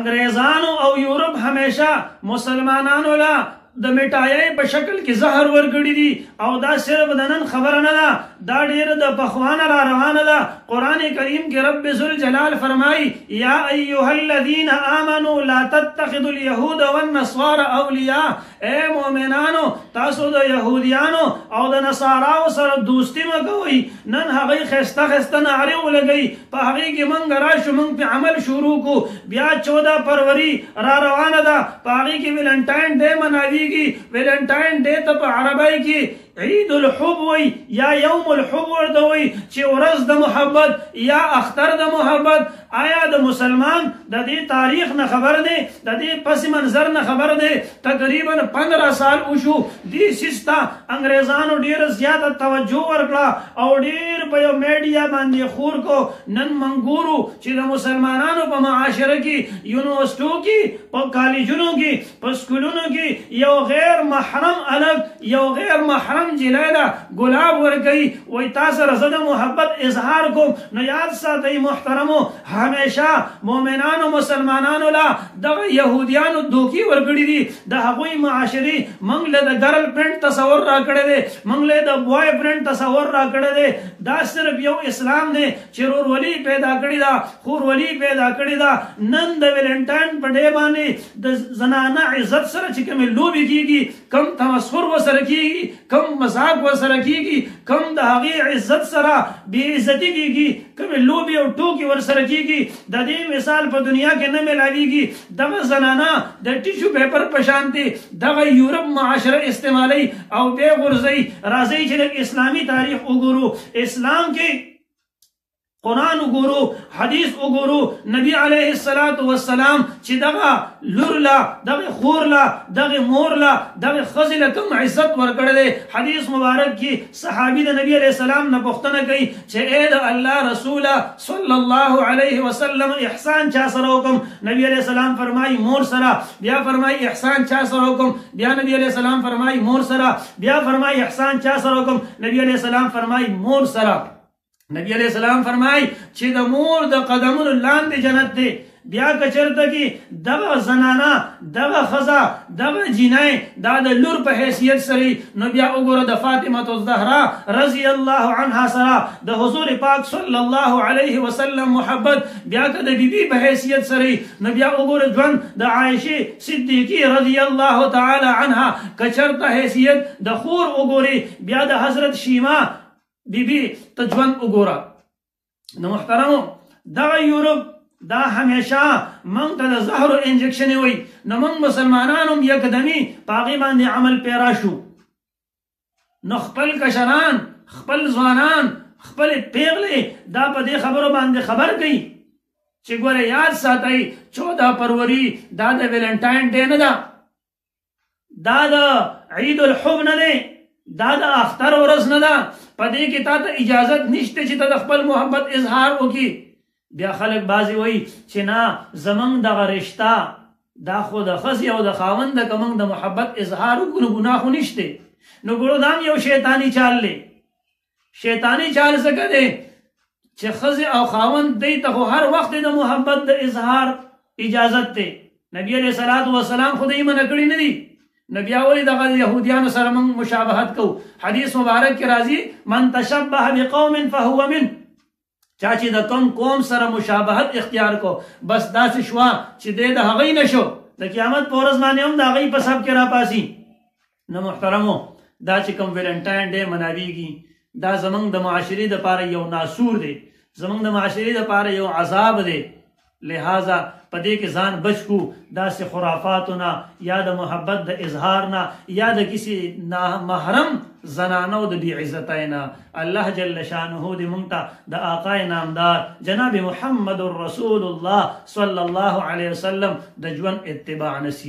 انګریزانو او یورپ همیشه مسلمانانو لا د میټایي په شکل کې زهر ورګړي دي او دا صرف د نن خبره نه ده، دا ډیره د پخوانه را روانه ده. قرآن کریم کې رب ذوالجلال فرمایي یا ایها الذین آمنوا لا تتخذوا اليهود والنصارى اولیاء. اے مؤمنانو تاسو د یهودیانو او د نصاراو سره دوستی مه کوئ. نن هغوی ښایسته ښایسته نعرې ولګوي، په هغې کې موږ راشو، موږ پې عمل شروع کړو. بیا 14 فروری را روانه ده، په هغې کې ویلنټاین ډے مناویږي. ویلنټاین ډے ته په عربی کې عید الحب وی یا یوم الحب ورته وی، چې ورځ د محبت یا اختر د محبت. آیا د مسلمان د دې تاریخ نه خبر دی؟ د دې پس منظر نه خبر دی؟ تقریبا 15 سال وشو دې سیستا انګریزانو ډیره زیاته توجه ورکړه او ډیر په یو میډیا باندې خور کو. نن منګورو چې د مسلمانانو په معاشره کې، یونیورسټو کې، په کالجونو کې، په سکولونو کې یو غیر محرم الګ، یو غیر محرم جلیله ګلاب ورکوي، وای تاسو رضا د محبت اظهار کوم. نو یاد ساتئ محترمو، همیشه مؤمنانو مسلمانانو لا دغه یهودیانو دوکي ورکړي دي. د هغوی معاشري موږ له د ګرل فرینډ تصور را کړی دی، موږ له د بوای فرینډ تصور را کړی دی. دا صرف یو اسلام دی چې ورورولي پیدا کړې ده، خورولي پیدا کړې ده. نن د ویلنټاین په ډے باندې د زنانه عزت سره چې کومې لوبې کېږي، کم تمسخر ورسره کېږي، کم مذاق ورسره کېږي، کم د هغې عزت سره بې عزتي کېږي، کومې لوبې او ټوکې ورسره کېږي، د دې مثال په دنیا کې نه میلاویږي. دغه زنانه د ټیشو پیپر په شان دي، دغه یورپ معاشره استعمالوي او بیا غورځوي. راځئ چې لږ اسلامي تاریخ وګورو. اسلام کې قرآن وګورو، حدیث وګورو. نبی علیه السلام چې دغه لور لا، دغه خور لا، دغه مور لا، دغه ښځې له کوم عزت ورکړی دی. حدیث مبارک کې صحابي د نبی علیه السلام نه پوښتنه کوي چې ای د الله رسوله صلی الله علیه وسلم احسان چا سره وکړم؟ نبی علیه السلام فرمایي مور سره. بیا فرمایي احسان چا سره وکړم؟ بیا نبی علیه السلام فرمایي مور سره. بیا فرمایي احسان چا سره وکړم؟ نبی علیه السلام فرمایي مور سره. نبی علیہ السلام فرمائی چې د مور د قدمونو لاندې جنت دی. بیا کچرته کې دغه زنانه، دغه ښځه، دغه جینۍ دا د لور په حیثیت سره. نو بیا وګوره د فاطمه الزهرا رضی الله عنها سره د حضور پاک صلی الله علیه وسلم محبت. بیا که د بیبي په حیثیت سره. نو بیا وګوره ژوند د عایشه صدیقی رضی الله تعالی عنها کچرته حیثیت د خور وګوري. بیا د حضرت شیما بیبي ته ژوند وګوره. نو محترمو دغه یورپ دا همیشه موږ ته د زهرو انجکشن وي. نو موږ مسلمانان هم یکدمي په هغې باندې عمل پیرا شو. نو خپل کشران، خپل ځوانان، خپلې پیغلې دا په دې خبرو باندې خبر کوي چې ګوره یاد ساتئ 14 فروری دا د ویلنټاین ډے نه ده، دا د عید الحب نه دی، دا د اختر ورځ نه ده. په دې کې تا ته اجازت نشته چې ته د خپل محبت اظهار وکړي. بیا خلک بعضې وایي چې نه زموږ دغه رشته دا خو د ښځې او د خاوند ده، که موږ د محبت اظهار وکړو نو ګناه خو نشته. نو ګورو دا هم یو شیطاني چال دی. شیطاني چال څه دی چې ښځې او خاوند دی ته خو هر وخت د محبت د اظهار اجازت دی. نبی علیه السلام خو دوی منع کړي نه دي. نبی اولی دغه یهودیانو سره موږ مشابهت کوو. حدیث مبارک کې راځي من تشبه بقوم فهو من. چا چې د کوم قوم سره مشابهت اختیار کو بس داسې شوه چې دی د هغوی نه شو، د قیامت په ورځ باندې هم د هغوی په سب کې راپاسي. نو محترمو دا چې کوم ویلنټاین ډے مناویږي دا زموږ د معاشرې دپاره یو ناسور دی، زموږ د معاشرې دپاره یو عذاب دی. لہذا پدې کې ځان بچ کو داسې خرافاتو نه، یا د محبت د اظهار نه، یا د کسی نامحرم زنانو د بی عزتۍ نه. الله جل شانه دې موږ ته د آقای نامدار جناب محمد رسول الله صلی الله علیه وسلم د ژوند اتباع نصیب